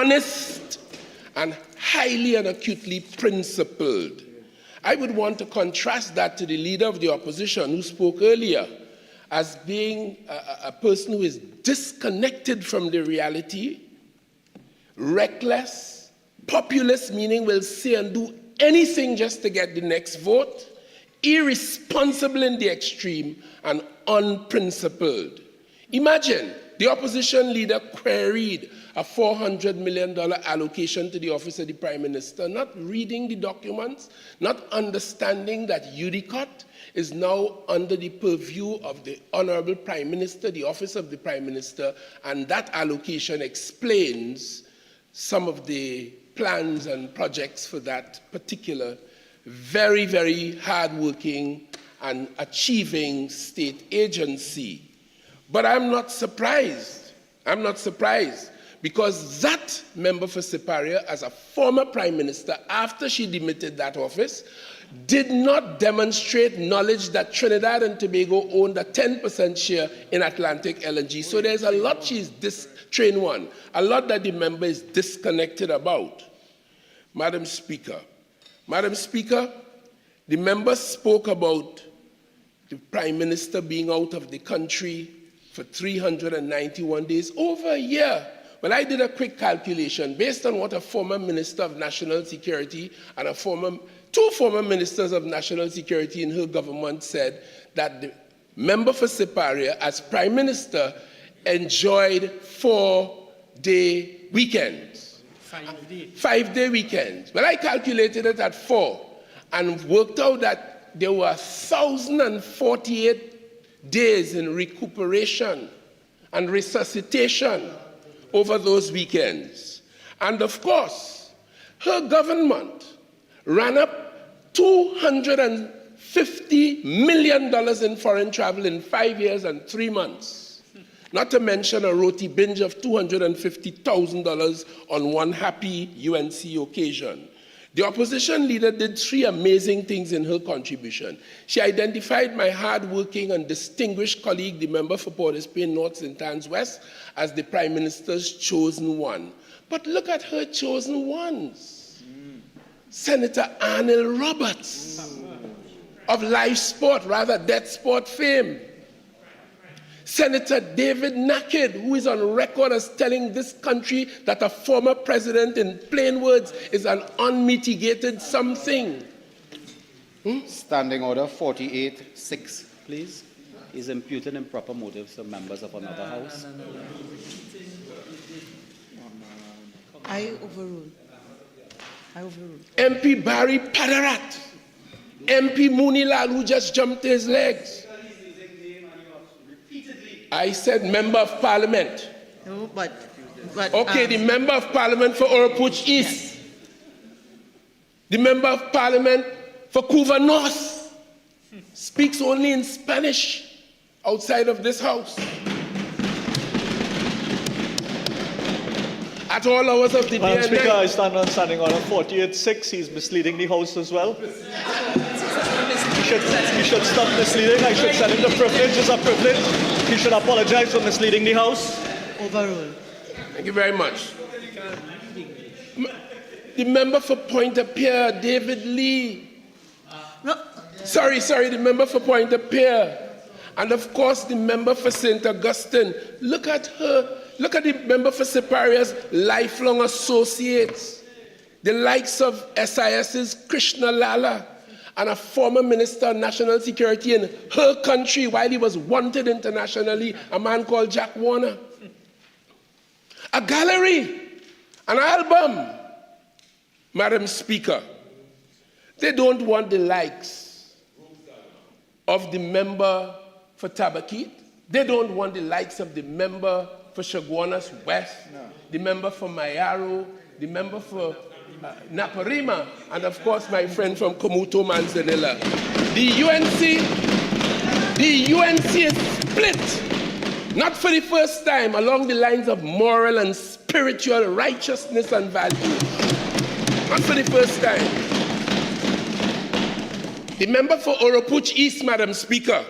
honest and highly and acutely principled. I would want to contrast that to the leader of the opposition who spoke earlier as being a person who is disconnected from the reality, reckless, populist, meaning will say and do anything just to get the next vote, irresponsible in the extreme, and unprincipled. Imagine the opposition leader queried a $400 million allocation to the office of the Prime Minister, not reading the documents, not understanding that UDICOT is now under the purview of the Honorable Prime Minister, the office of the Prime Minister, and that allocation explains some of the plans and projects for that particular very, very hard-working and achieving state agency. But I'm not surprised. I'm not surprised because that member for Siparia, as a former prime minister, after she demitted that office, did not demonstrate knowledge that Trinidad and Tobago owned a 10% share in Atlantic LNG. So there's a lot she's train one, a lot that the member is disconnected about. Madam Speaker, the member spoke about the Prime Minister being out of the country for 391 days, over a year. Well, I did a quick calculation based on what a former Minister of National Security and two former Ministers of National Security in her government said that the member for Siparia, as Prime Minister, enjoyed 4-day weekends. 5-day weekends. Well, I calculated it at 4 and worked out that there were 1,048 days in recuperation and resuscitation over those weekends. And of course, her government ran up $250 million in foreign travel in 5 years and 3 months. Not to mention a roti binge of $250,000 on one happy UNC occasion. The opposition leader did 3 amazing things in her contribution. She identified my hard-working and distinguished colleague, the member for Port of Spain North St. Anne's West, as the Prime Minister's chosen one. But look at her chosen ones. Senator Arnil Roberts of live sport, rather death sport fame. Senator David Naked, who is on record as telling this country that a former president, in plain words, is an unmitigated something. Standing order 48-6, please. Is imputed improper motives to members of another house. I overrule. MP Barry Padarat, MP Munilal, who just jumped his legs. I said member of parliament. No, but okay, the member of parliament for Oropouche East. Yes. The member of parliament for Couva North speaks only in Spanish outside of this house. At all hours of the day and Speaker, night. I stand on standing order 48-6. He's misleading the House as well. He should stop misleading. I should send him the privilege. It's a privilege. He should apologize for misleading the House. Overrule. Thank you very much. The member for Pointe-à-Pierre, David Lee. No. Sorry, the member for Pointe-à-Pierre. And of course, the member for St. Augustine. Look at her. Look at the member for Siparia's lifelong associates. The likes of SIS's Krishna Lala and a former Minister of National Security in her country while he was wanted internationally, a man called Jack Warner. A gallery, an album. Madam Speaker, they don't want the likes of the member for Tabaquite. They don't want the likes of the member for Chaguanas West, the member for Mayaro, the member for Naparima, and of course my friend from Komuto Manzanilla. The UNC is split, not for the first time, along the lines of moral and spiritual righteousness and values. Not for the first time. The member for Oropouche East, Madam Speaker,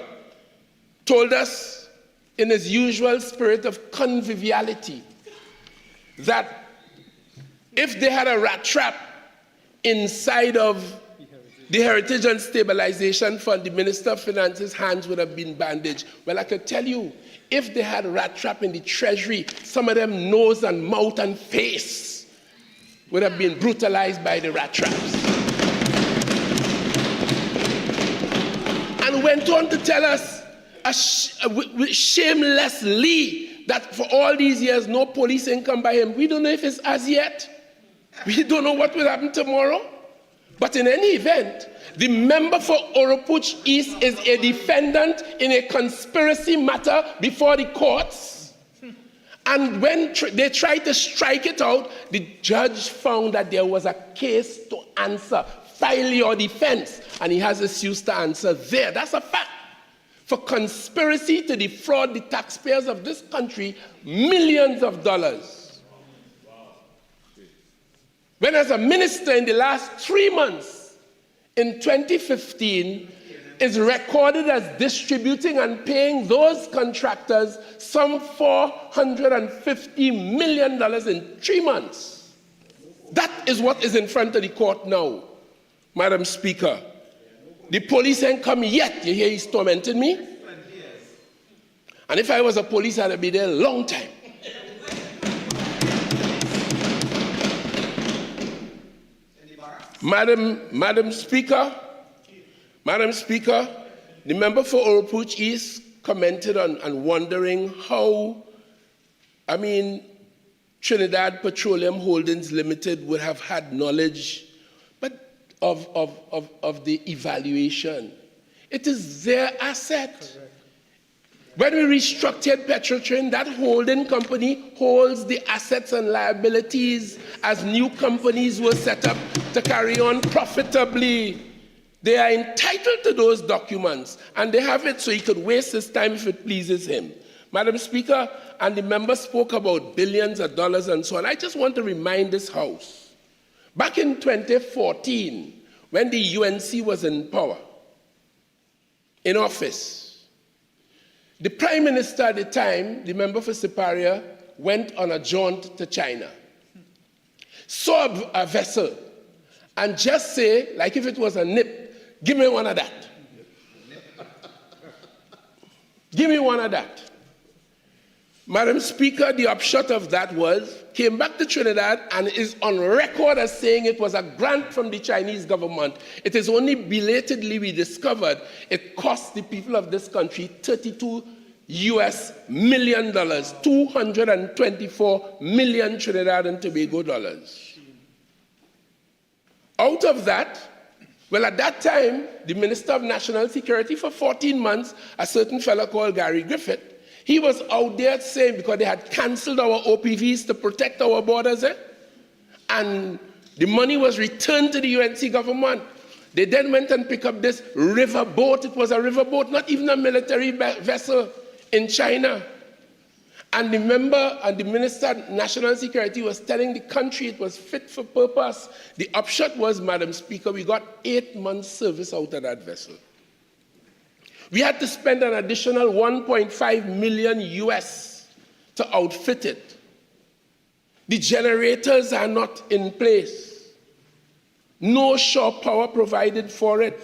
told us in his usual spirit of conviviality that If they had a rat trap inside of the Heritage and Stabilization Fund, the Minister of Finance's hands would have been bandaged. Well, I could tell you, if they had a rat trap in the Treasury, some of them nose and mouth and face would have been brutalized by the rat traps. And went on to tell us shamelessly that for all these years, no police ain't come by him. We don't know if it's as yet. We don't know what will happen tomorrow. But in any event, the member for Oropouche East is a defendant in a conspiracy matter before the courts. And when they tried to strike it out, the judge found that there was a case to answer. File your defense. And he has excuse to answer there. That's a fact. For conspiracy to defraud the taxpayers of this country millions of dollars. When as a minister in the last 3 months, in 2015, is recorded as distributing and paying those contractors some $450 million in 3 months. That is what is in front of the court now, Madam Speaker. The police ain't come yet. You hear he's tormenting me? And if I was a police, I'd be there a long time. Madam Speaker, the member for Oropouche East commented on wondering how, Trinidad Petroleum Holdings Limited would have had knowledge of the evaluation. It is their asset. Correct. When we restructured Petrotrin, that holding company holds the assets and liabilities as new companies were set up to carry on profitably. They are entitled to those documents, and they have it so he could waste his time if it pleases him. Madam Speaker, and the member spoke about billions of dollars and so on. I just want to remind this House, back in 2014, when the UNC was in power, in office, the Prime Minister at the time, the member for Siparia, went on a jaunt to China, saw a vessel, and just say, like if it was a nip, give me one of that. Give me one of that. Madam Speaker, the upshot of that was, came back to Trinidad and is on record as saying it was a grant from the Chinese government. It is only belatedly we discovered it cost the people of this country $32 million, 224 million Trinidad and Tobago dollars. Out of that, well, at that time, the Minister of National Security for 14 months, a certain fellow called Gary Griffith, he was out there saying, because they had cancelled our OPVs to protect our borders, and the money was returned to the UNC government. They then went and picked up this river boat. It was a river boat, not even a military vessel in China. And the member and the Minister of National Security was telling the country it was fit for purpose. The upshot was, Madam Speaker, we got 8 months service out of that vessel. We had to spend an additional $1.5 million to outfit it. The generators are not in place. No shore power provided for it.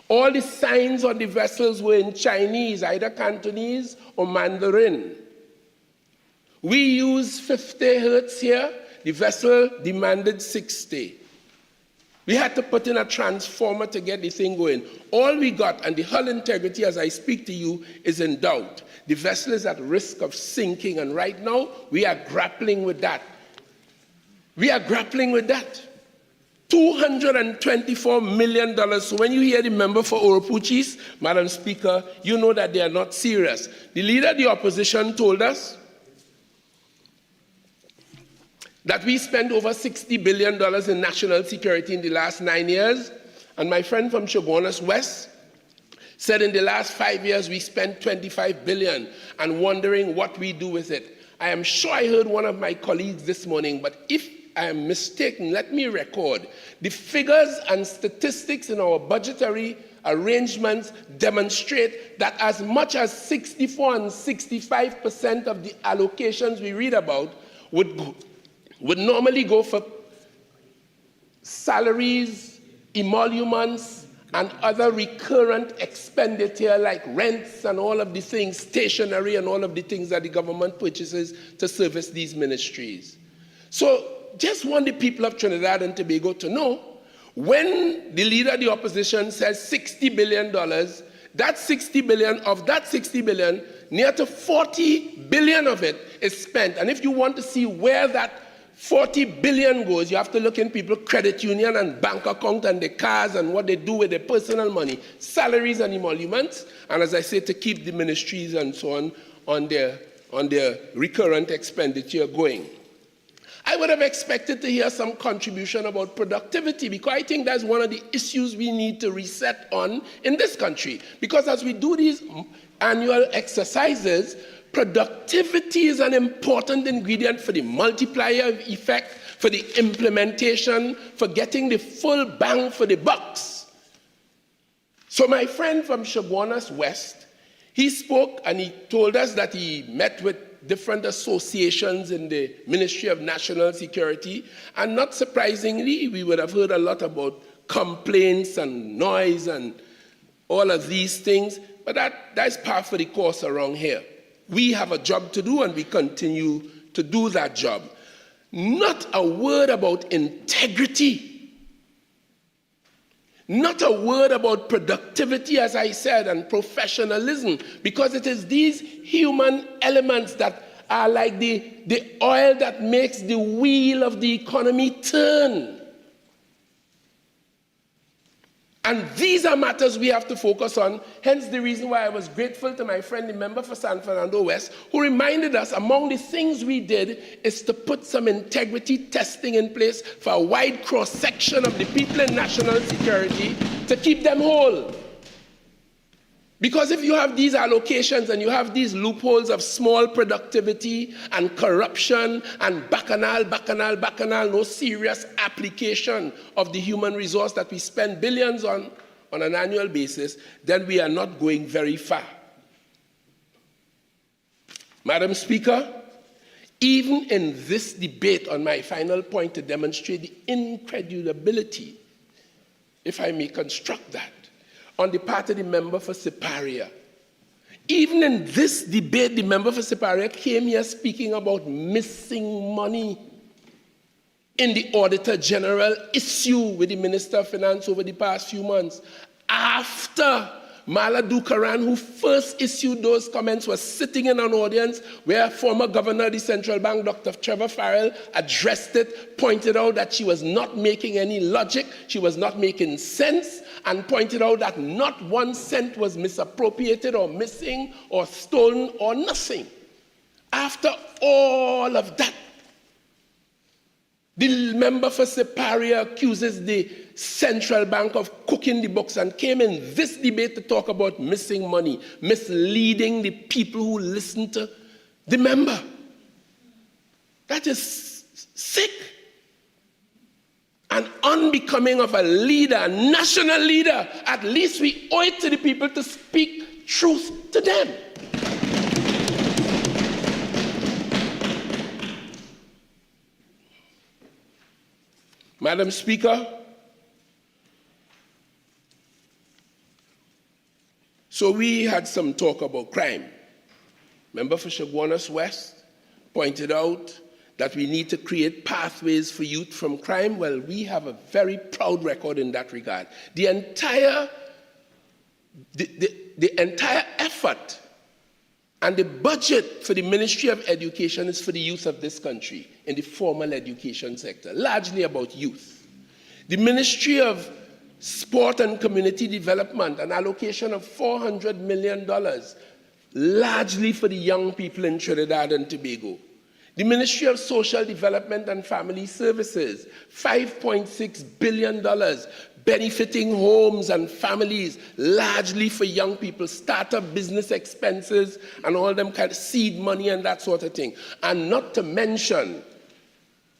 All the signs on the vessels were in Chinese, either Cantonese or Mandarin. We use 50 hertz here. The vessel demanded 60. We had to put in a transformer to get the thing going. All we got, and the hull integrity as I speak to you, is in doubt. The vessel is at risk of sinking, and right now we are grappling with that. We are grappling with that. $224 million. So when you hear the member for Oropouche East, Madam Speaker, you know that they are not serious. The leader of the opposition told us that we spent over $60 billion in national security in the last 9 years. And my friend from Chaguanas West said in the last 5 years we spent $25 billion, and wondering what we do with it. I am sure I heard one of my colleagues this morning, but if I am mistaken, let me record. The figures and statistics in our budgetary arrangements demonstrate that as much as 64 and 65% of the allocations we read about would would normally go for salaries, emoluments, and other recurrent expenditure like rents and all of the things, stationery and all of the things that the government purchases to service these ministries. So just want the people of Trinidad and Tobago to know, when the leader of the opposition says $60 billion, that 60 billion, of that 60 billion, near to 40 billion of it is spent. And if you want to see where that 40 billion goes, you have to look in people's credit union and bank account and their cars and what they do with their personal money, salaries and emoluments, and as I say, to keep the ministries and so on their recurrent expenditure going. I would have expected to hear some contribution about productivity, because I think that's one of the issues we need to reset on in this country. Because as we do these annual exercises, productivity is an important ingredient for the multiplier effect, for the implementation, for getting the full bang for the bucks. So my friend from Chaguanas West, he spoke and he told us that he met with different associations in the Ministry of National Security, and not surprisingly, we would have heard a lot about complaints and noise and all of these things, but that's par for the course around here. We have a job to do, and we continue to do that job. Not a word about integrity. Not a word about productivity, as I said, and professionalism, because it is these human elements that are like the oil that makes the wheel of the economy turn. And these are matters we have to focus on, hence the reason why I was grateful to my friend, the member for San Fernando West, who reminded us among the things we did is to put some integrity testing in place for a wide cross-section of the people in national security to keep them whole. Because if you have these allocations and you have these loopholes of small productivity and corruption and bacchanal, no serious application of the human resource that we spend billions on an annual basis, then we are not going very far. Madam Speaker, even in this debate on my final point to demonstrate the incredibility, if I may construct that, on the part of the member for Siparia. Even in this debate, the member for Siparia came here speaking about missing money in the Auditor General issue with the Minister of Finance over the past few months. After Maladu Karan, who first issued those comments, was sitting in an audience where former Governor of the Central Bank, Dr. Trevor Farrell, addressed it, pointed out that she was not making any logic, she was not making sense, and pointed out that not 1 cent was misappropriated or missing or stolen or nothing. After all of that, the member for Siparia accuses the Central Bank of cooking the books and came in this debate to talk about missing money, misleading the people who listen to the member. That is sick and unbecoming of a leader, a national leader. At least we owe it to the people to speak truth to them. Madam Speaker, so we had some talk about crime. Member for Chaguanas West pointed out that we need to create pathways for youth from crime. Well, we have a very proud record in that regard. The entire effort and the budget for the Ministry of Education is for the youth of this country in the formal education sector, largely about youth. The Ministry of Sport and Community Development, an allocation of $400 million, largely for the young people in Trinidad and Tobago. The Ministry of Social Development and Family Services, $5.6 billion, benefiting homes and families, largely for young people, startup business expenses and all them kind of seed money and that sort of thing. And not to mention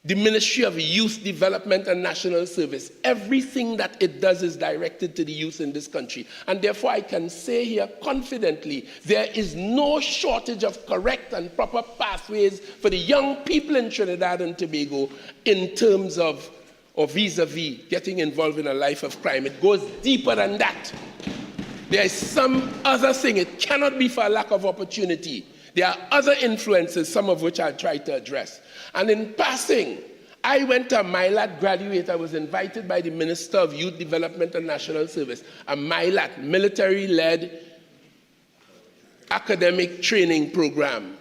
the Ministry of Youth Development and National Service, everything that it does is directed to the youth in this country. And therefore, I can say here confidently, there is no shortage of correct and proper pathways for the young people in Trinidad and Tobago in terms of, or vis-a-vis, getting involved in a life of crime. It goes deeper than that. There is some other thing. It cannot be for a lack of opportunity. There are other influences, some of which I'll try to address. And in passing, I went to a MILAT graduate. I was invited by the Minister of Youth Development and National Service, a MILAT, military-led academic training program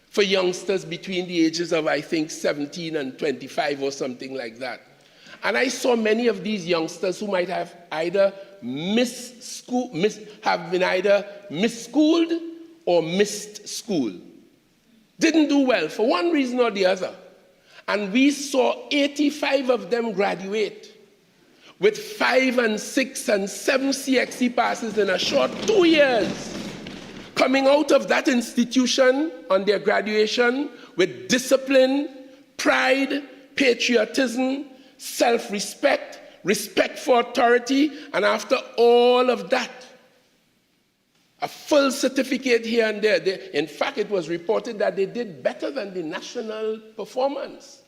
for youngsters between the ages of, I think, 17 and 25 or something like that. And I saw many of these youngsters who might have either have been either misschooled or missed school. Didn't do well for one reason or the other. And we saw 85 of them graduate with 5 and 6 and 7 CXC passes in a short 2 years. Coming out of that institution on their graduation with discipline, pride, patriotism, self-respect, respect for authority, and after all of that, a full certificate here and there. In fact, it was reported that they did better than the national performance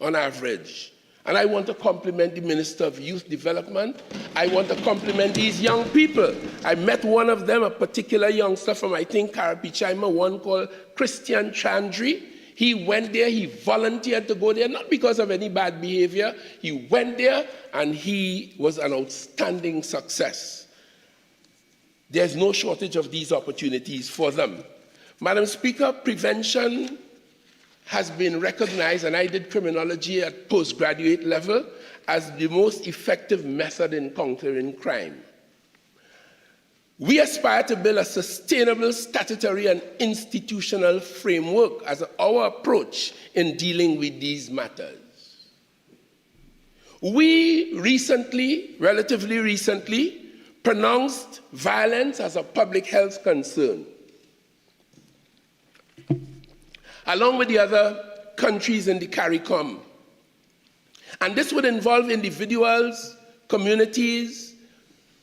on average. And I want to compliment the Minister of Youth Development. I want to compliment these young people. I met one of them, a particular youngster from, I think, Karapichaima, one called Christian Chandri. He went there, he volunteered to go there, not because of any bad behavior. He went there and he was an outstanding success. There's no shortage of these opportunities for them. Madam Speaker, prevention has been recognized, and I did criminology at postgraduate level, as the most effective method in countering crime. We aspire to build a sustainable statutory and institutional framework as our approach in dealing with these matters. We recently, relatively recently, pronounced violence as a public health concern, along with the other countries in the CARICOM. And this would involve individuals, communities,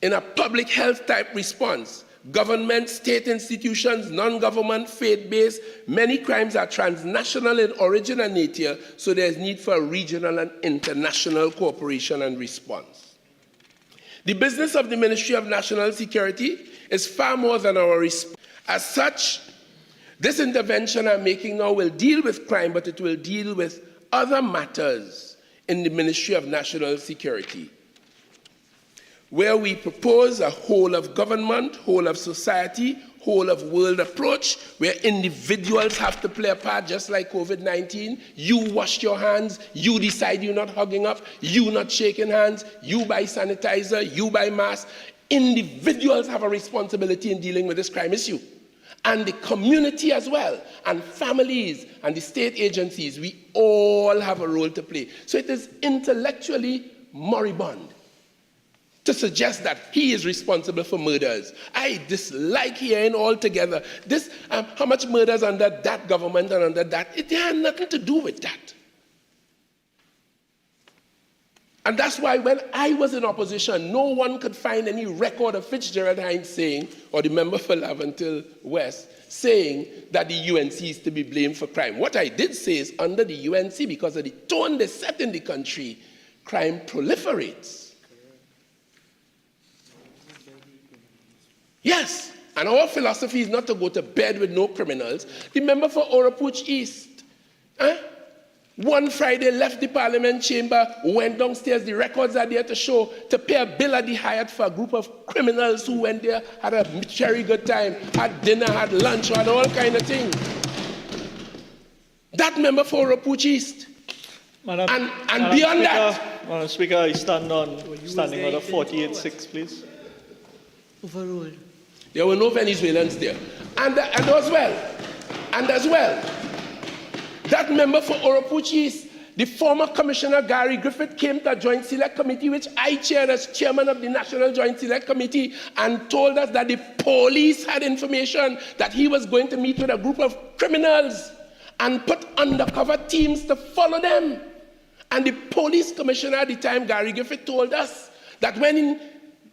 in a public health type response. Government, state institutions, non-government, faith-based. Many crimes are transnational in origin and nature, so there's need for regional and international cooperation and response. The business of the Ministry of National Security is far more than our response. As such, this intervention I'm making now will deal with crime, but it will deal with other matters in the Ministry of National Security, where we propose a whole of government, whole of society, whole of world approach, where individuals have to play a part, just like COVID-19. You wash your hands, you decide you're not hugging up, you not shaking hands, you buy sanitizer, you buy masks. Individuals have a responsibility in dealing with this crime issue. And the community as well, and families, and the state agencies, we all have a role to play. So it is intellectually moribund to suggest that he is responsible for murders. I dislike hearing altogether this, how much murders under that government and under that. It had nothing to do with that. And that's why when I was in opposition, no one could find any record of Fitzgerald Hines saying, or the member for Laventille West, saying that the UNC is to be blamed for crime. What I did say is under the UNC, because of the tone they set in the country, crime proliferates. Yes, and our philosophy is not to go to bed with no criminals. The member for Oropouche East, one Friday left the Parliament chamber, went downstairs, the records are there to show, to pay a bill at the Hyatt for a group of criminals who went there, had a very good time, had dinner, had lunch, had all kind of things. That member for Oropouche East. And beyond that. Madam Speaker, I stand on standing order 48-6, please. Overruled. There were no Venezuelans there. And as well, that member for Oropouche East, the former Commissioner Gary Griffith, came to a Joint Select Committee, which I chaired as chairman of the National Joint Select Committee, and told us that the police had information that he was going to meet with a group of criminals and put undercover teams to follow them And the police commissioner at the time, Gary Griffith, told us that when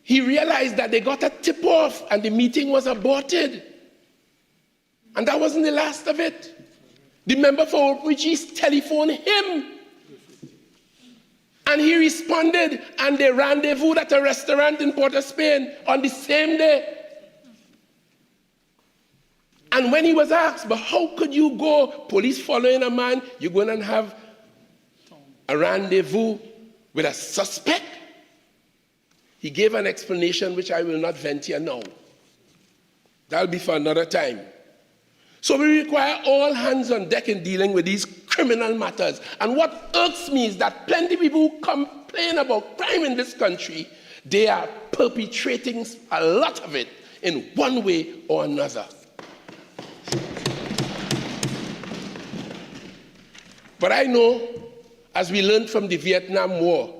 he realized that they got a tip-off and the meeting was aborted. And that wasn't the last of it. The member for Hope Ridges telephoned him. And he responded, and they rendezvoused at a restaurant in Port of Spain on the same day. And when he was asked, but how could you go, police following a man, you're going to have a rendezvous with a suspect? He gave an explanation which I will not vent here now. That'll be for another time. So we require all hands on deck in dealing with these criminal matters. And what irks me is that plenty of people who complain about crime in this country, they are perpetrating a lot of it in one way or another. But I know, as we learned from the Vietnam War,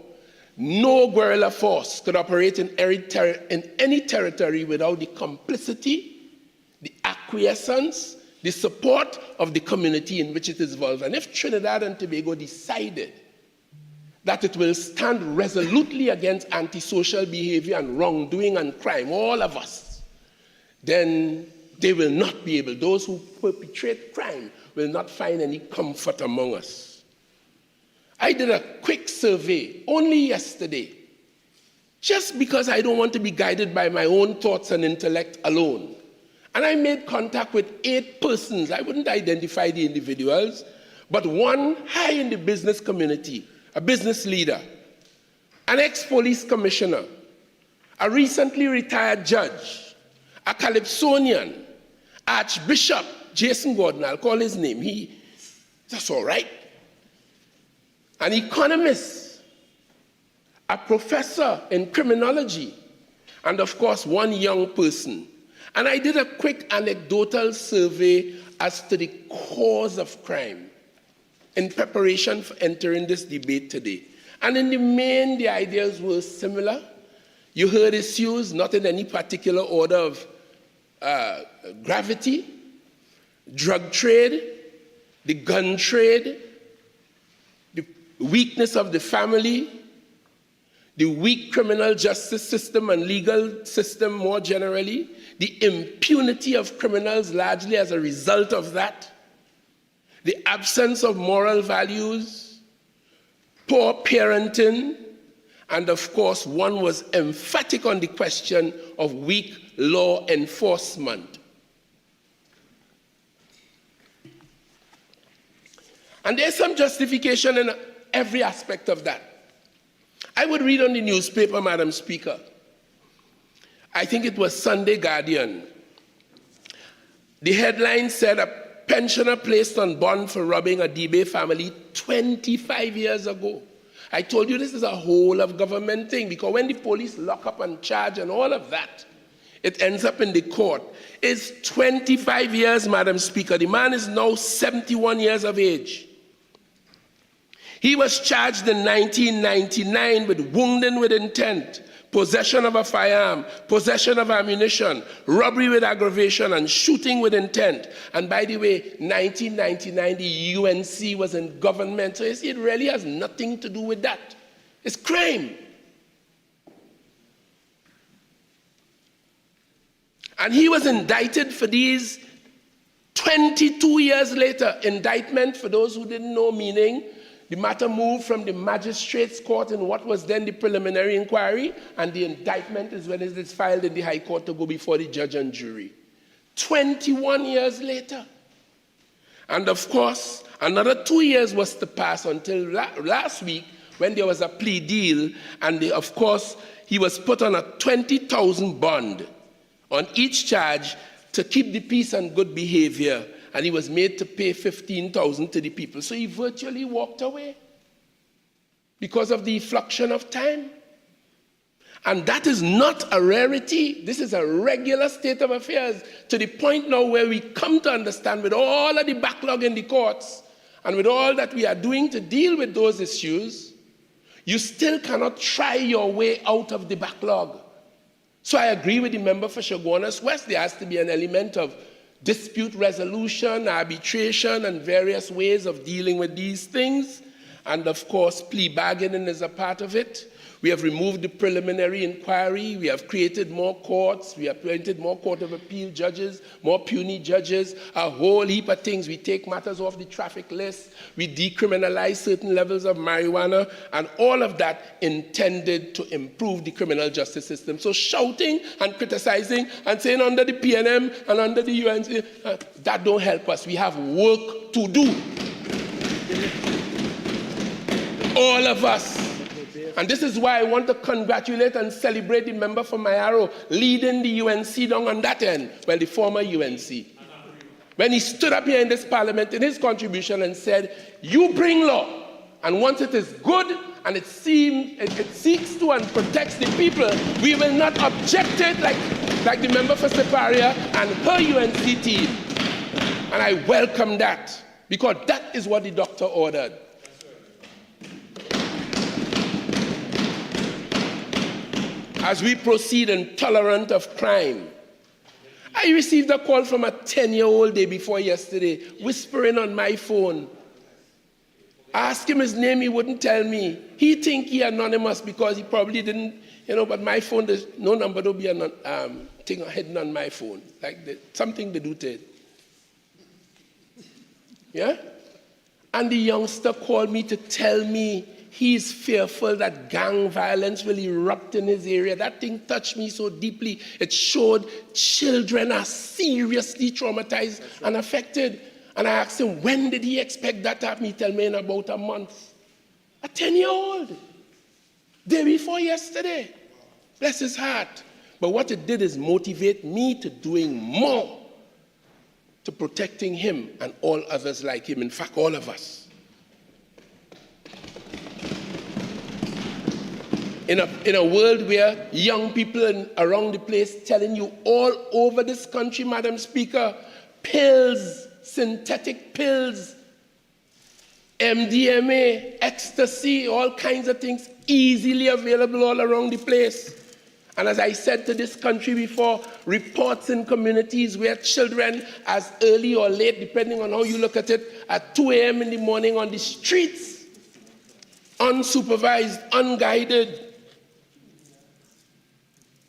no guerrilla force could operate in any territory without the complicity, the acquiescence, the support of the community in which it is involved. And if Trinidad and Tobago decided that it will stand resolutely against antisocial behavior and wrongdoing and crime, all of us, then they will not be able, those who perpetrate crime will not find any comfort among us. I did a quick survey only yesterday, just because I don't want to be guided by my own thoughts and intellect alone. And I made contact with 8 persons. I wouldn't identify the individuals, but one high in the business community, a business leader, an ex-police commissioner, a recently retired judge, a Calypsonian, Archbishop Jason Gordon, I'll call his name. That's all right. An economist, a professor in criminology, and of course, one young person. And I did a quick anecdotal survey as to the cause of crime in preparation for entering this debate today. And in the main, the ideas were similar. You heard issues, not in any particular order of gravity: drug trade, the gun trade, the weakness of the family, the weak criminal justice system and legal system more generally, the impunity of criminals largely as a result of that, the absence of moral values, poor parenting, and of course, one was emphatic on the question of weak law enforcement. And there's some justification in every aspect of that. I would read on the newspaper, Madam Speaker. I think it was Sunday Guardian. The headline said, a pensioner placed on bond for robbing a Debe family 25 years ago. I told you this is a whole of government thing, because when the police lock up and charge and all of that, it ends up in the court. It's 25 years, Madam Speaker. The man is now 71 years of age. He was charged in 1999 with wounding with intent, possession of a firearm, possession of ammunition, robbery with aggravation, and shooting with intent. And by the way, 1999, the UNC was in government, so you see, it really has nothing to do with that. It's crime. And he was indicted for these 22 years later. Indictment, for those who didn't know meaning, the matter moved from the magistrate's court in what was then the preliminary inquiry, and the indictment is when it is filed in the High Court to go before the judge and jury. 21 years later. And of course, another 2 years was to pass until last week, when there was a plea deal, and of course, he was put on a 20,000 bond on each charge to keep the peace and good behavior, and he was made to pay 15,000 to the people. So he virtually walked away because of the effluxion of time. And that is not a rarity. This is a regular state of affairs, to the point now where we come to understand, with all of the backlog in the courts and with all that we are doing to deal with those issues, you still cannot try your way out of the backlog. So I agree with the member for Chaguanas West. There has to be an element of dispute resolution, arbitration, and various ways of dealing with these things. And of course, plea bargaining is a part of it. We have removed the preliminary inquiry. We have created more courts. We have appointed more Court of Appeal judges, more puny judges, a whole heap of things. We take matters off the traffic list. We decriminalize certain levels of marijuana, and all of that intended to improve the criminal justice system. So shouting and criticizing and saying under the PNM and under the UNC, that don't help us. We have work to do. All of us. And this is why I want to congratulate and celebrate the member from Mayaro leading the UNC down on that end, well, the former UNC. When he stood up here in this parliament in his contribution and said, you bring law, and once it is good and it seeks to and protects the people, we will not object it like the member for Siparia and her UNC team. And I welcome that, because that is what the doctor ordered. As we proceed intolerant of crime, I received a call from a 10-year-old day before yesterday, whispering on my phone. I asked him his name, he wouldn't tell me. He think he anonymous because he probably didn't, but my phone, there's no number to be thing hidden on my phone. Something they do to it. Yeah? And the youngster called me to tell me he's fearful that gang violence will erupt in his area. That thing touched me so deeply. It showed children are seriously traumatized and affected. And I asked him, when did he expect that to happen? He told me in about a month. A 10-year-old. Day before yesterday. Bless his heart. But what it did is motivate me to doing more to protecting him and all others like him. In fact, all of us. In a world where young people around the place telling you all over this country, Madam Speaker, pills, synthetic pills, MDMA, ecstasy, all kinds of things easily available all around the place. And as I said to this country before, reports in communities where children, as early or late, depending on how you look at it, at 2 a.m. in the morning on the streets, unsupervised, unguided.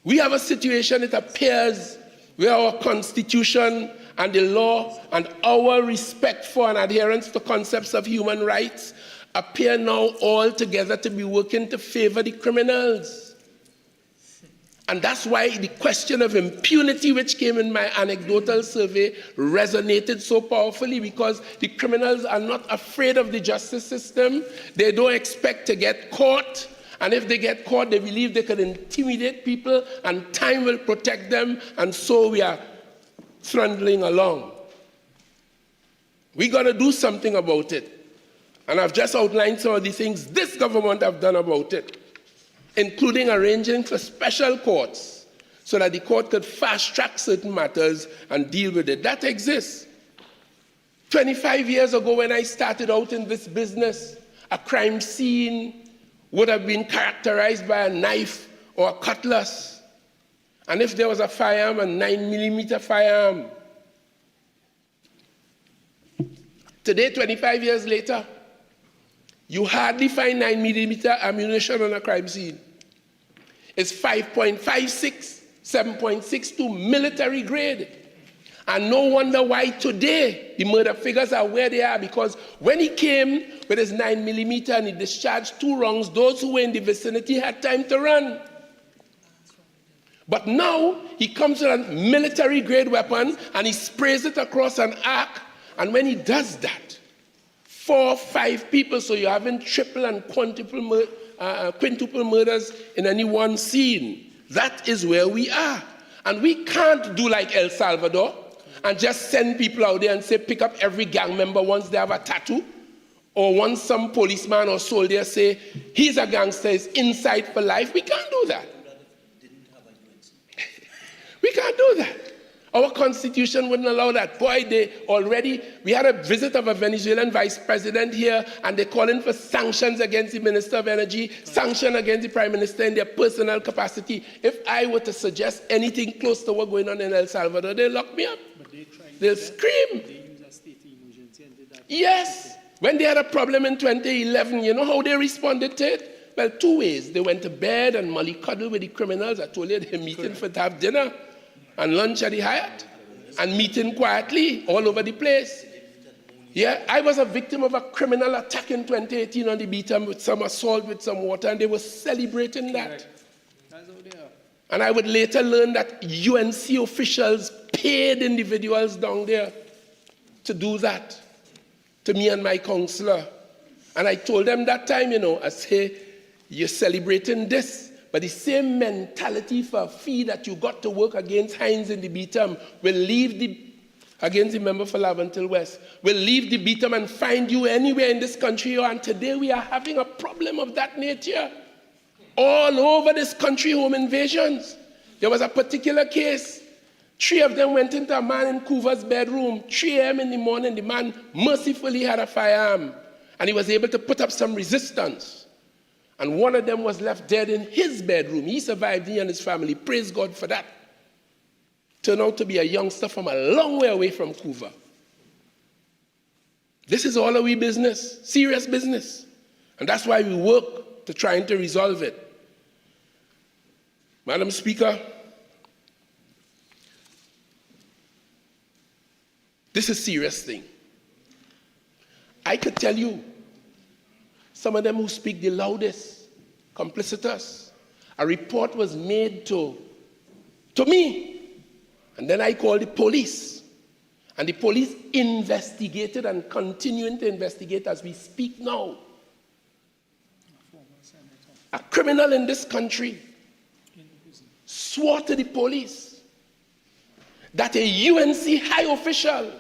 We have a situation, it appears, where our Constitution and the law and our respect for and adherence to concepts of human rights appear now all together to be working to favor the criminals. And that's why the question of impunity, which came in my anecdotal survey, resonated so powerfully, because the criminals are not afraid of the justice system. They don't expect to get caught. And if they get caught, they believe they can intimidate people and time will protect them. And so we are trundling along. We got to do something about it. And I've just outlined some of the things this government have done about it, including arranging for special courts so that the court could fast-track certain matters and deal with it. That exists. 25 years ago when I started out in this business, a crime scene would have been characterized by a knife or a cutlass. And if there was a firearm, a 9mm firearm. Today, 25 years later, you hardly find 9mm ammunition on a crime scene. It's 5.56, 7.62 military grade. And no wonder why today the murder figures are where they are, because when he came with his 9mm and he discharged 2 rounds, those who were in the vicinity had time to run. But now he comes with a military grade weapon and he sprays it across an arc, and when he does that, 4 or 5 people, so you're having triple and quintuple murders in any one scene. That is where we are. And we can't do like El Salvador and just send people out there and say, pick up every gang member once they have a tattoo, or once some policeman or soldier say, he's a gangster, he's inside for life. We can't do that. We can't do that. Our Constitution wouldn't allow that. Boy, we had a visit of a Venezuelan vice president here, and they're calling for sanctions against the Minister of Energy, sanction against the Prime Minister in their personal capacity. If I were to suggest anything close to what's going on in El Salvador, they'll lock me up. They'll scream. Yes. When they had a problem in 2011, you know how they responded to it? Well, two ways. They went to bed and mollycoddled with the criminals. I told you they're meeting for to have dinner and lunch at the Hyatt and meeting quietly all over the place. Yeah, I was a victim of a criminal attack in 2018 on the Beetham with some assault with some water, and they were celebrating that. And I would later learn that UNC officials paid individuals down there to do that to me and my counselor. And I told them that time, I say, you're celebrating this, but the same mentality for a fee that you got to work against Hines in the Beetham will leave against the member for Laventille West, will leave the Beetham and find you anywhere in this country. And today we are having a problem of that nature. All over this country, home invasions. There was a particular case. 3 of them went into a man in Coover's bedroom. 3 a.m. in the morning, the man mercifully had a firearm. And he was able to put up some resistance. And one of them was left dead in his bedroom. He survived, he and his family. Praise God for that. Turned out to be a youngster from a long way away from Coover. This is all our business, serious business. And that's why we work to trying to resolve it. Madam Speaker, this is a serious thing. I could tell you, some of them who speak the loudest, complicitous. A report was made to me, and then I called the police. And the police investigated and continuing to investigate as we speak now. A criminal in this country swore to the police that a UNC high official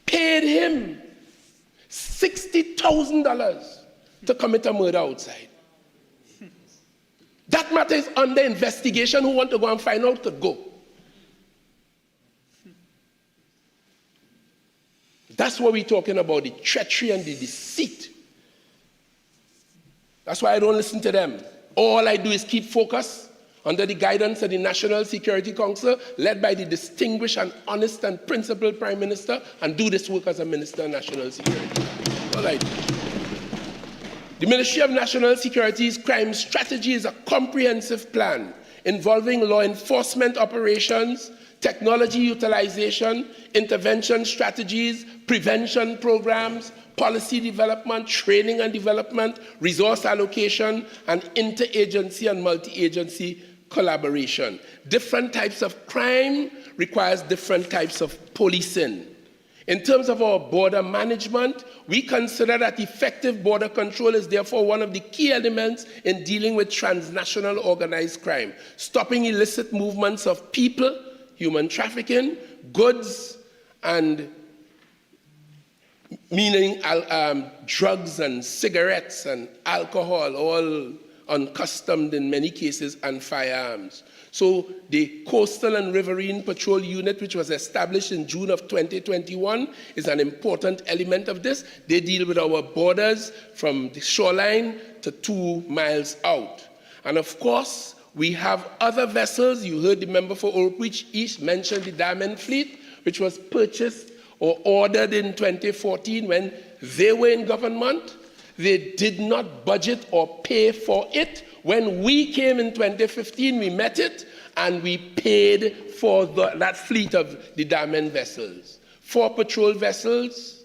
paid him $60,000 to commit a murder outside. That matter is under investigation. Who want to go and find out, to go. That's what we're talking about, the treachery and the deceit. That's why I don't listen to them. All I do is keep focused under the guidance of the National Security Council, led by the distinguished and honest and principled Prime Minister, and do this work as a Minister of National Security. All I do. The Ministry of National Security's crime strategy is a comprehensive plan involving law enforcement operations, technology utilization, intervention strategies, prevention programs, policy development, training and development, resource allocation, and interagency and multi-agency collaboration. Different types of crime requires different types of policing. In terms of our border management, we consider that effective border control is therefore one of the key elements in dealing with transnational organized crime, stopping illicit movements of people, human trafficking, goods, and meaning drugs and cigarettes and alcohol, all uncustomed in many cases, and firearms. So the Coastal and Riverine Patrol Unit, which was established in June of 2021, is an important element of this. They deal with our borders from the shoreline to 2 miles out. And of course, we have other vessels. You heard the member for Oldbridge East mention the Diamond Fleet, which was purchased or ordered in 2014 when they were in government. They did not budget or pay for it. When we came in 2015, we met it, and we paid for that fleet of the Diamond vessels. 4 patrol vessels,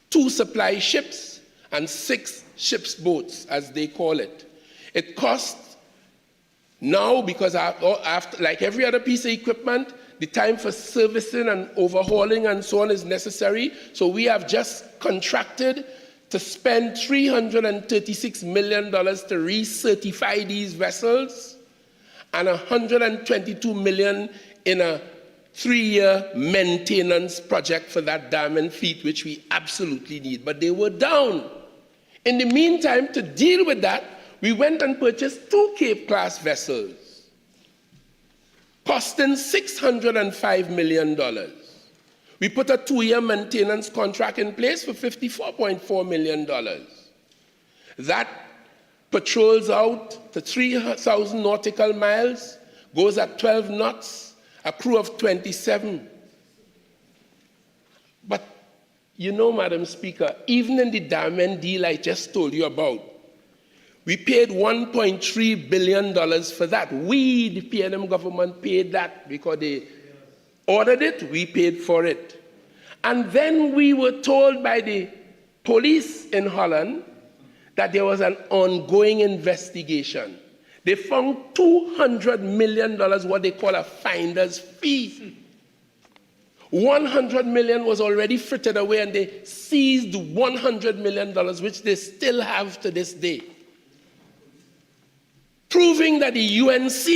2 supply ships, and 6 ship's boats, as they call it. It costs now, because after, like every other piece of equipment, the time for servicing and overhauling and so on is necessary. So we have just contracted to spend $336 million to recertify these vessels, and $122 million in a 3-year maintenance project for that Diamond Fleet, which we absolutely need. But they were down. In the meantime, to deal with that, we went and purchased 2 Cape-class vessels, costing $605 million. We put a 2-year maintenance contract in place for $54.4 million. That patrols out to 3,000 nautical miles, goes at 12 knots, a crew of 27. But You know, Madam Speaker, even in the diamond deal I just told you about, we paid $1.3 billion for that. We, the PNM government, paid that because they ordered it, we paid for it. And then we were told by the police in Holland that there was an ongoing investigation. They found $200 million, what they call a finder's fee. 100 million was already frittered away, and they seized $100 million, which they still have to this day. Proving that the UNC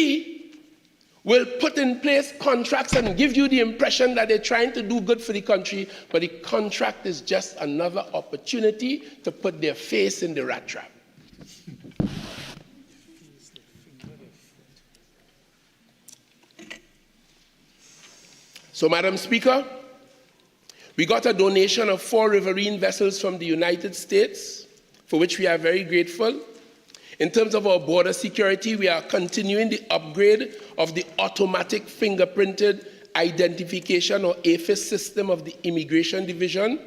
will put in place contracts and give you the impression that they're trying to do good for the country, but the contract is just another opportunity to put their face in the rat trap. So, Madam Speaker, we got a donation of 4 riverine vessels from the United States, for which we are very grateful. In terms of our border security, we are continuing the upgrade of the automatic fingerprinted identification, or AFIS system of the Immigration Division,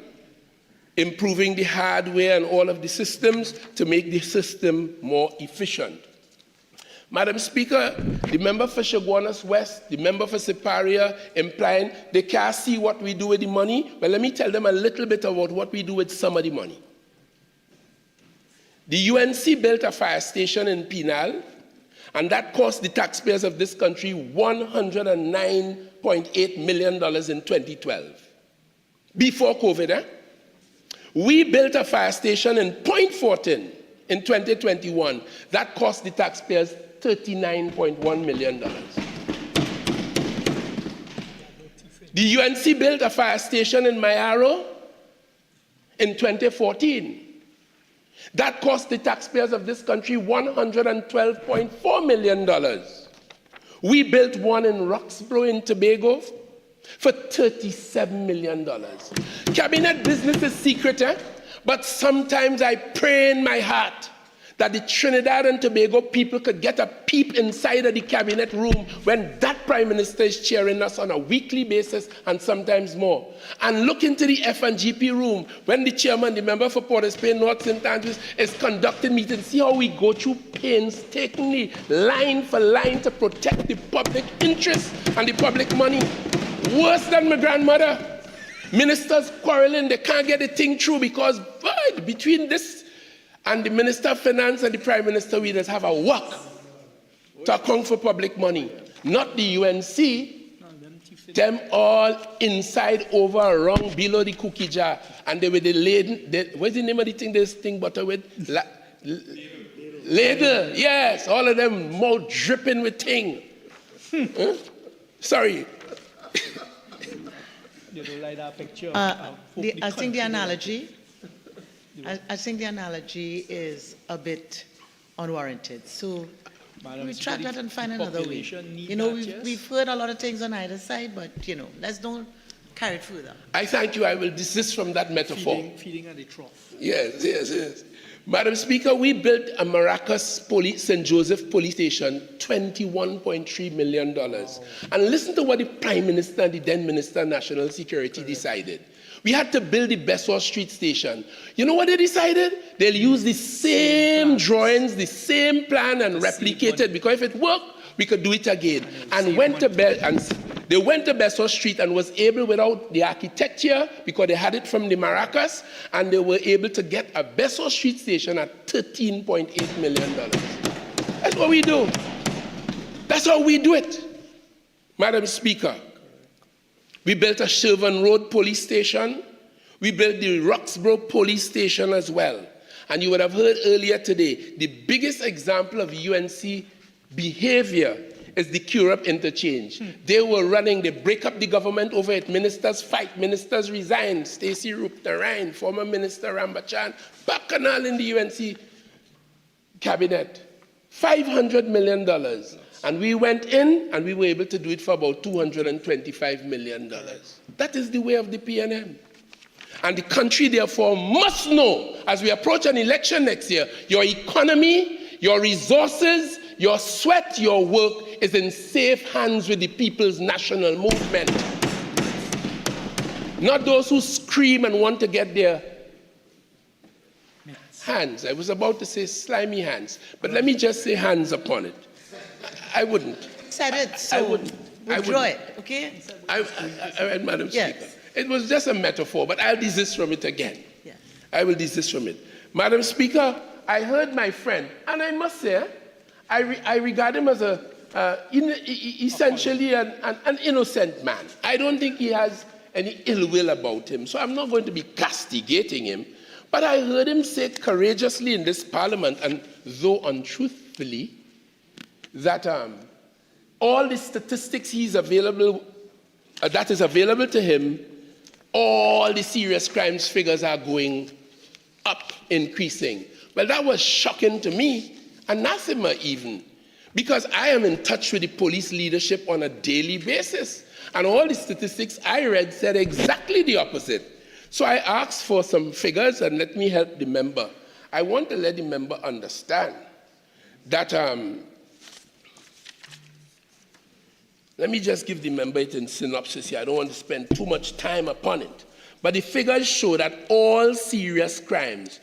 improving the hardware and all of the systems to make the system more efficient. Madam Speaker, the member for Chaguanas West, the member for Siparia, implying they can't see what we do with the money. But let me tell them a little bit about what we do with some of the money. The UNC built a fire station in Penal, and that cost the taxpayers of this country $109.8 million in 2012. Before COVID, We built a fire station in Point Fortin in 2021. That cost the taxpayers $39.1 million. The UNC built a fire station in Mayaro in 2014. That cost the taxpayers of this country $112.4 million. We built one in Roxborough in Tobago for $37 million. Cabinet business is secret, but sometimes I pray in my heart that the Trinidad and Tobago people could get a peep inside of the cabinet room when that Prime Minister is cheering us on a weekly basis and sometimes more. And look into the F&GP room when the chairman, the member for Port of Spain, North St. Andrews, is conducting meetings. See how we go through painstakingly, line for line, to protect the public interest and the public money. Worse than my grandmother. Ministers quarreling, they can't get the thing through because between this and the Minister of Finance and the Prime Minister, we just have a work to account for public money. Not the UNC, them all inside, over, around, below the cookie jar. And they were the laden, what's the name of the thing this thing butter with? Ladle, yes, all of them mouth dripping with thing. Sorry. You don't like that picture? I think the analogy, I think the analogy is a bit unwarranted. So Madam, retract that and find another way. need You know, that, yes? we've heard a lot of things on either side, but, you know, let's don't carry it further. I thank you. I will desist from that metaphor. Feeding at the trough. Yes. Madam Speaker, we built a Maracas St. Joseph police station, $21.3 million. Wow. And listen to what the Prime Minister and the then Minister of National Security decided. We had to build the Besor Street station. You know what they decided? They'll use the same drawings, the same plan, and replicate it, because if it worked, we could do it again. And they went to Besor Street and was able, without the architecture, because they had it from the Maracas, and they were able to get a Besor Street station at $13.8 million. That's what we do. That's how we do it. Madam Speaker, we built a Shervan Road police station. We built the Roxborough police station as well. And you would have heard earlier today, the biggest example of UNC behavior is the Curup interchange. They were running, they break up the government over it. Ministers fight, ministers resign. Stacey Rup-Narine, former Minister Rambachan, Bacchanal in the UNC cabinet. $500 million. And we went in and we were able to do it for about $225 million. That is the way of the PNM. And the country, therefore, must know, as we approach an election next year, your economy, your resources, your sweat, your work is in safe hands with the People's National Movement. Not those who scream and want to get their hands. I was about to say slimy hands, but let me just say hands upon it. I wouldn't. Said it, I so wouldn't. I withdraw wouldn't. it, okay? Madam Yes. Speaker, it was just a metaphor, but I'll desist from it again. Yes. I will desist from it. Madam Speaker, I heard my friend, and I must say, I regard him as essentially an innocent man. I don't think he has any ill will about him, so I'm not going to be castigating him. But I heard him say courageously in this parliament, and though untruthfully, that all the statistics that is available to him, all the serious crimes figures are going up, increasing. Well, that was shocking to me, anathema even, because I am in touch with the police leadership on a daily basis. And all the statistics I read said exactly the opposite. So I asked for some figures, and let me help the member. I want to let the member understand that, let me just give the member it in synopsis here. I don't want to spend too much time upon it. But the figures show that all serious crimes,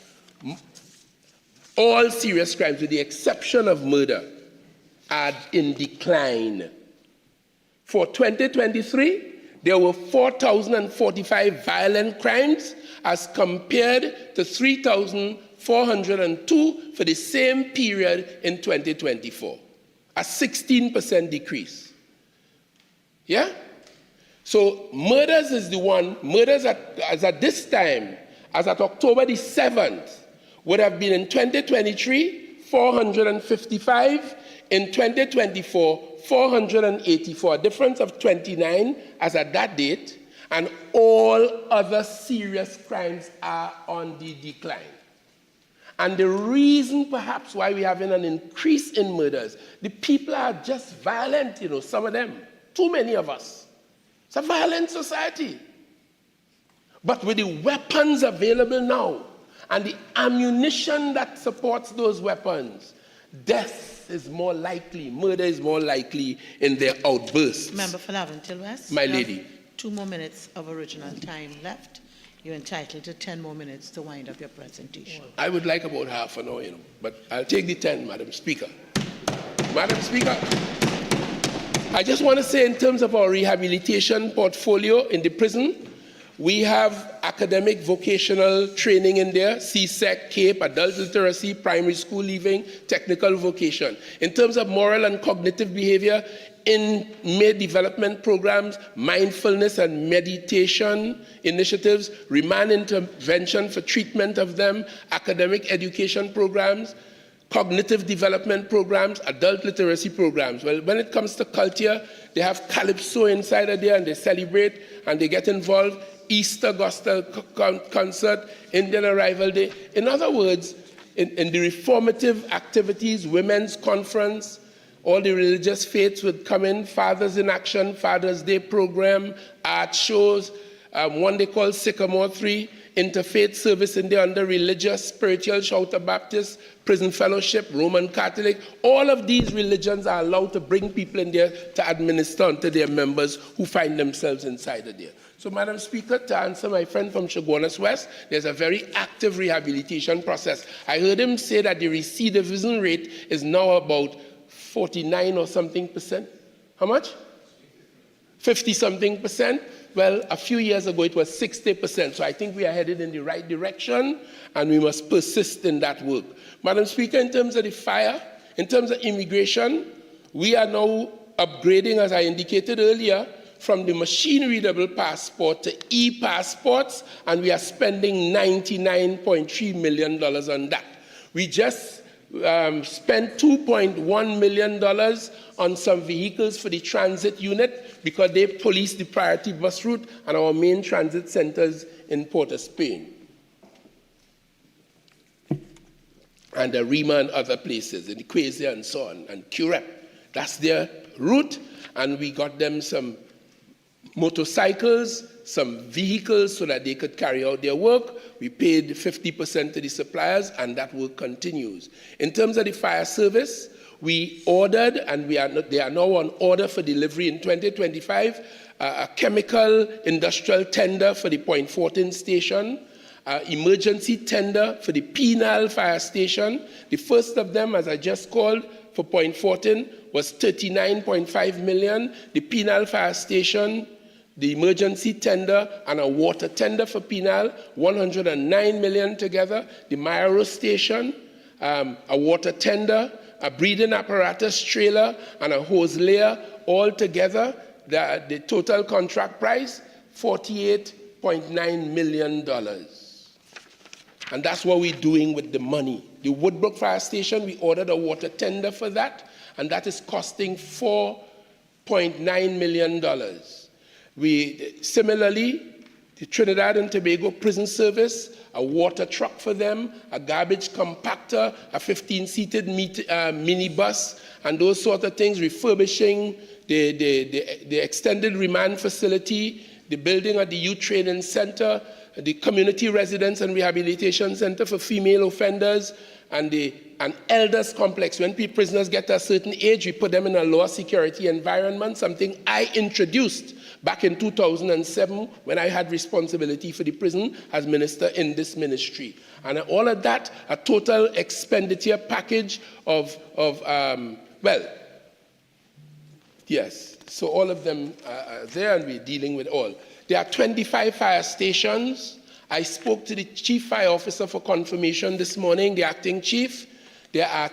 with the exception of murder, are in decline. For 2023, there were 4,045 violent crimes as compared to 3,402 for the same period in 2024, a 16% decrease. Yeah? So murders is the one, as at this time, as at October the 7th, would have been in 2023, 455, in 2024, 484, a difference of 29 as at that date, and all other serious crimes are on the decline. And the reason perhaps why we're having an increase in murders, the people are just violent, some of them, too many of us. It's a violent society. But with the weapons available now and the ammunition that supports those weapons, death is more likely, murder is more likely in their outbursts. Member for Laventille West. My you have lady. 2 more minutes of original time left. You're entitled to 10 more minutes to wind up your presentation. I would like about half an hour, but I'll take the 10, Madam Speaker. Madam Speaker, I just want to say in terms of our rehabilitation portfolio in the prison, we have academic vocational training in there, CSEC, CAPE, adult literacy, primary school leaving, technical vocation. In terms of moral and cognitive behavior, in-made development programs, mindfulness and meditation initiatives, remand intervention for treatment of them, academic education programs, cognitive development programs, adult literacy programs. Well, when it comes to culture, they have Calypso inside of there, and they celebrate and they get involved. Easter Gospel Concert, Indian Arrival Day. In other words, in the reformative activities, women's conference, all the religious faiths would come in, Fathers in Action, Father's Day program, art shows, one they call Sycamore 3, interfaith service in there under religious, spiritual, Shouter Baptist, prison fellowship, Roman Catholic. All of these religions are allowed to bring people in there to administer unto their members who find themselves inside of there. So, Madam Speaker, to answer my friend from Chaguanas West, there's a very active rehabilitation process. I heard him say that the recidivism rate is now about 49 or something percent. How much? 50-something percent. Well, a few years ago, it was 60%. So I think we are headed in the right direction, and we must persist in that work. Madam Speaker, in terms of the fire, in terms of immigration, we are now upgrading, as I indicated earlier, from the machine-readable passport to e-passports, and we are spending $99.3 million on that. We just spent $2.1 million on some vehicles for the transit unit because they police the priority bus route and our main transit centers in Port of Spain. And Rima and other places, in Equasia and so on, and Curep. That's their route, and we got them some motorcycles, some vehicles so that they could carry out their work. We paid 50% to the suppliers, and that work continues. In terms of the fire service, we ordered, and they are now on order for delivery in 2025, a chemical industrial tender for the Point Fortin station, emergency tender for the Penal Fire Station. The first of them, as I just called, for Point Fortin was 39.5 million. The Penal Fire Station, the emergency tender, and a water tender for Penal, 109 million together. The Mayaro Station, a water tender, a breeding apparatus trailer, and a hose layer, all together, the total contract price, $48.9 million. And that's what we're doing with the money. The Woodbrook Fire Station, we ordered a water tender for that, and that is costing $4.9 million. Similarly, the Trinidad and Tobago Prison Service, a water truck for them, a garbage compactor, a 15-seated minibus, and those sort of things, refurbishing the extended remand facility, the building of the Youth Training Center, the Community Residence and Rehabilitation Center for female offenders, and an elders complex. When prisoners get to a certain age, we put them in a lower security environment, something I introduced back in 2007 when I had responsibility for the prison as minister in this ministry. And all of that, a total expenditure package of yes, so all of them are there, and we're dealing with all. There are 25 fire stations. I spoke to the Chief Fire Officer for confirmation this morning, the acting chief. There are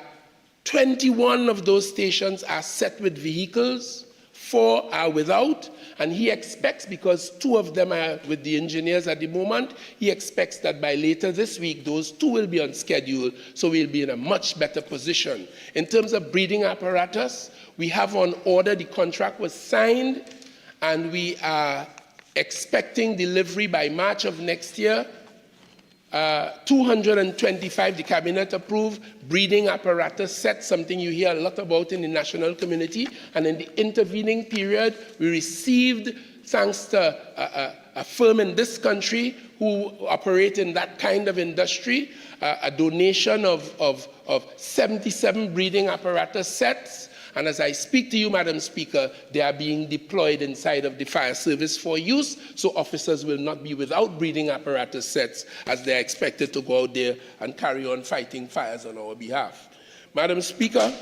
21 of those stations are set with vehicles, 4 are without, and he expects, because 2 of them are with the engineers at the moment, he expects that by later this week, those 2 will be on schedule, so we'll be in a much better position. In terms of breeding apparatus, we have on order, the contract was signed, and we are expecting delivery by March of next year. 225, the cabinet approved breeding apparatus sets, something you hear a lot about in the national community. And in the intervening period, we received, thanks to a firm in this country who operate in that kind of industry, a donation of 77 breeding apparatus sets. And as I speak to you, Madam Speaker, they are being deployed inside of the fire service for use, so officers will not be without breathing apparatus sets as they're expected to go out there and carry on fighting fires on our behalf. Madam Speaker,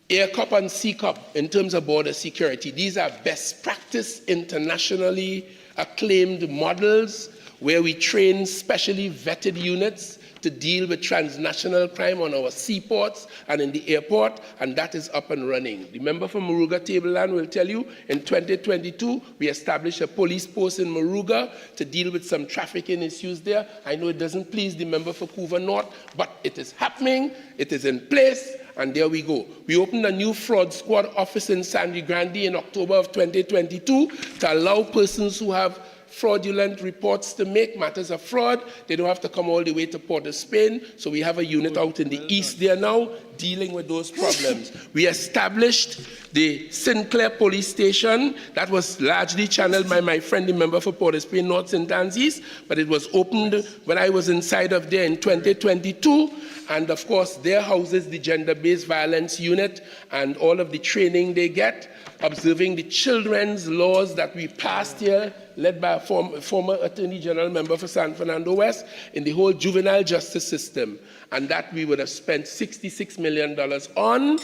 AirCop and CCOP, in terms of border security, these are best practice, internationally acclaimed models where we train specially vetted units to deal with transnational crime on our seaports and in the airport, and that is up and running. The member for Moruga Tableland will tell you, in 2022, we established a police post in Moruga to deal with some trafficking issues there. I know it doesn't please the member for Couva North, but it is happening, it is in place, and there we go. We opened a new fraud squad office in Sangre Grande in October of 2022 to allow persons who have fraudulent reports to make matters of fraud. They don't have to come all the way to Port of Spain. So we have a unit out in the east there now dealing with those problems. We established the Sinclair Police Station. That was largely channeled by my friend, the member for Port of Spain North St. Anne's, but it was opened when I was inside of there in 2022. And of course, there houses the gender-based violence unit and all of the training they get, observing the children's laws that we passed here, led by a former Attorney General member for San Fernando West, in the whole juvenile justice system. And that we would have spent $66 million on,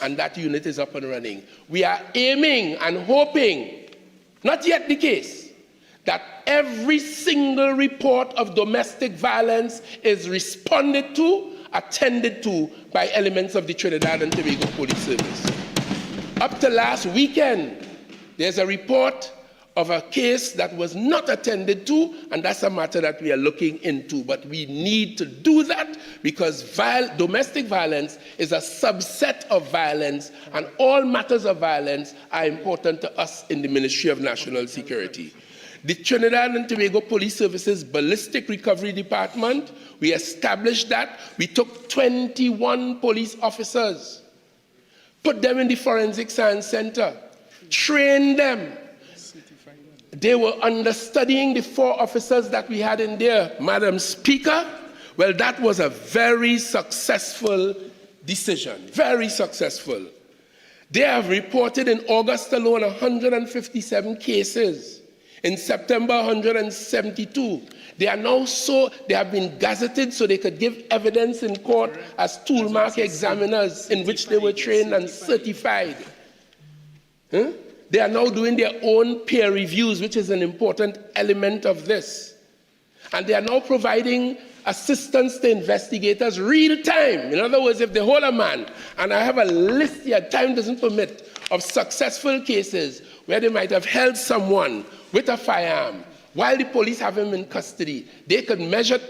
and that unit is up and running. We are aiming and hoping, not yet the case, that every single report of domestic violence is responded to, attended to by elements of the Trinidad and Tobago Police Service. Up to last weekend, there's a report of a case that was not attended to, and that's a matter that we are looking into. But we need to do that because domestic violence is a subset of violence, and all matters of violence are important to us in the Ministry of National Security. The Trinidad and Tobago Police Service's Ballistic Recovery Department, we established that. We took 21 police officers, put them in the Forensic Science Center, trained them. They were understudying the 4 officers that we had in there. Madam Speaker, well, that was a very successful decision, very successful. They have reported in August alone 157 cases. In September, 172. They have been gazetted so they could give evidence in court as toolmark examiners in which they were trained and certified. They are now doing their own peer reviews, which is an important element of this. And they are now providing assistance to investigators real time. In other words, if they hold a man, and I have a list here, time doesn't permit, of successful cases where they might have held someone with a firearm while the police have him in custody, they could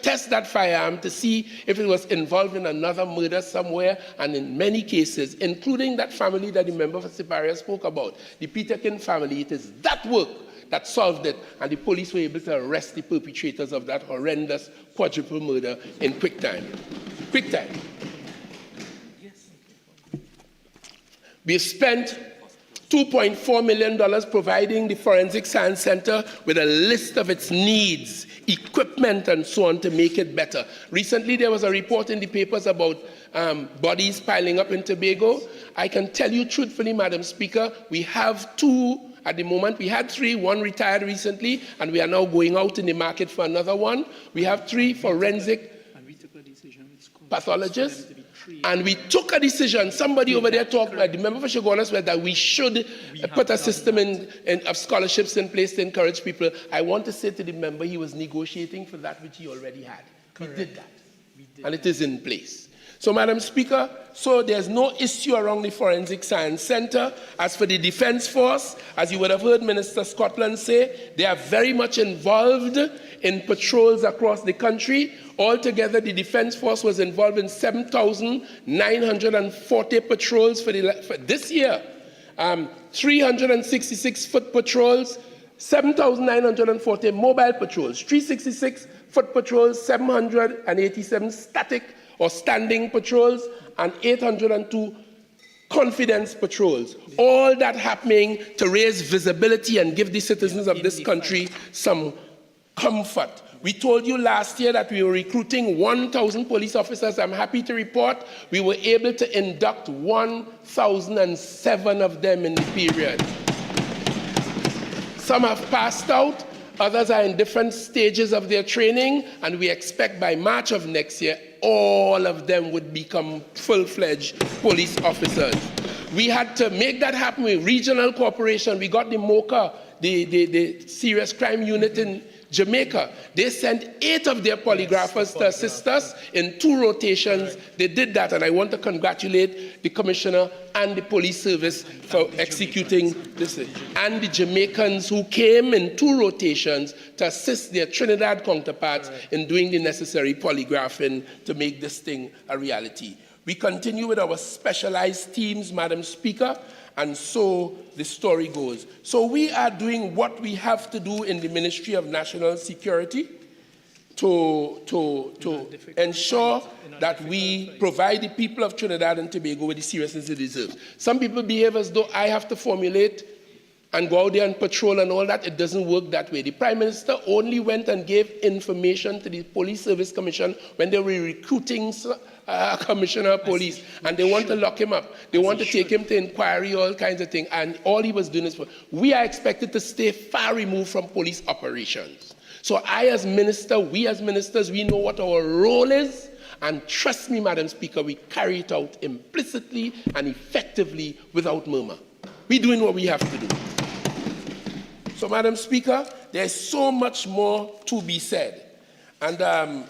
test that firearm to see if it was involved in another murder somewhere, and in many cases, including that family that the member for Siparia spoke about, the Peterkin family, it is that work that solved it, and the police were able to arrest the perpetrators of that horrendous quadruple murder in quick time. Quick time. We've spent $2.4 million providing the Forensic Science Center with a list of its needs, equipment, and so on to make it better. Recently, there was a report in the papers about bodies piling up in Tobago. I can tell you truthfully, Madam Speaker, we have 2 at the moment. We had 3, 1 retired recently, and we are now going out in the market for another one. We have 3 forensic pathologists. And we took a decision, somebody over there talked, the member for Chaguanas, that we should put a system of scholarships in place to encourage people. I want to say to the member, he was negotiating for that which he already had. Correct. We did that. And it is in place. So, Madam Speaker, so there's no issue around the Forensic Science Center. As for the Defense Force, as you would have heard Minister Scotland say, they are very much involved in patrols across the country. Altogether, the Defense Force was involved in 7,940 patrols for this year. 366 foot patrols, 7,940 mobile patrols, 366 foot patrols, 787 static or standing patrols, and 802 confidence patrols. All that happening to raise visibility and give the citizens of this country some comfort. We told you last year that we were recruiting 1,000 police officers. I'm happy to report we were able to induct 1,007 of them in the period. Some have passed out, others are in different stages of their training, and we expect by March of next year, all of them would become full-fledged police officers. We had to make that happen with regional cooperation. We got the MOCA, the Serious Crime Unit in Jamaica. They sent 8 of their polygraphers to assist us in 2 rotations. They did that, and I want to congratulate the Commissioner and the police service for executing this. And the Jamaicans who came in 2 rotations to assist their Trinidad counterparts in doing the necessary polygraphing to make this thing a reality. We continue with our specialized teams, Madam Speaker, and so the story goes. So we are doing what we have to do in the Ministry of National Security to ensure that we provide the people of Trinidad and Tobago with the seriousness they deserve. Some people behave as though I have to formulate and go out there and patrol and all that. It doesn't work that way. The Prime Minister only went and gave information to the Police Service Commission when they were recruiting Commissioner of Police, and they want to lock him up. They want to take him to inquiry, all kinds of things, and all he was doing is, we are expected to stay far removed from police operations. So I as minister, we as ministers, we know what our role is, and trust me, Madam Speaker, we carry it out implicitly and effectively without murmur. We're doing what we have to do. So, Madam Speaker, there's so much more to be said. And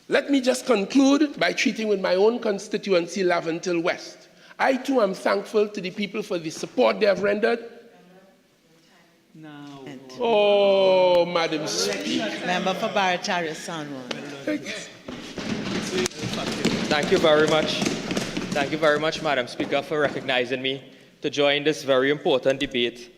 let me just conclude by treating with my own constituency, Laventille West. I too am thankful to the people for the support they have rendered. Now. Oh, Madam Speaker. Member for Barataria, Sanwan. Thank you very much. Thank you very much, Madam Speaker, for recognizing me to join this very important debate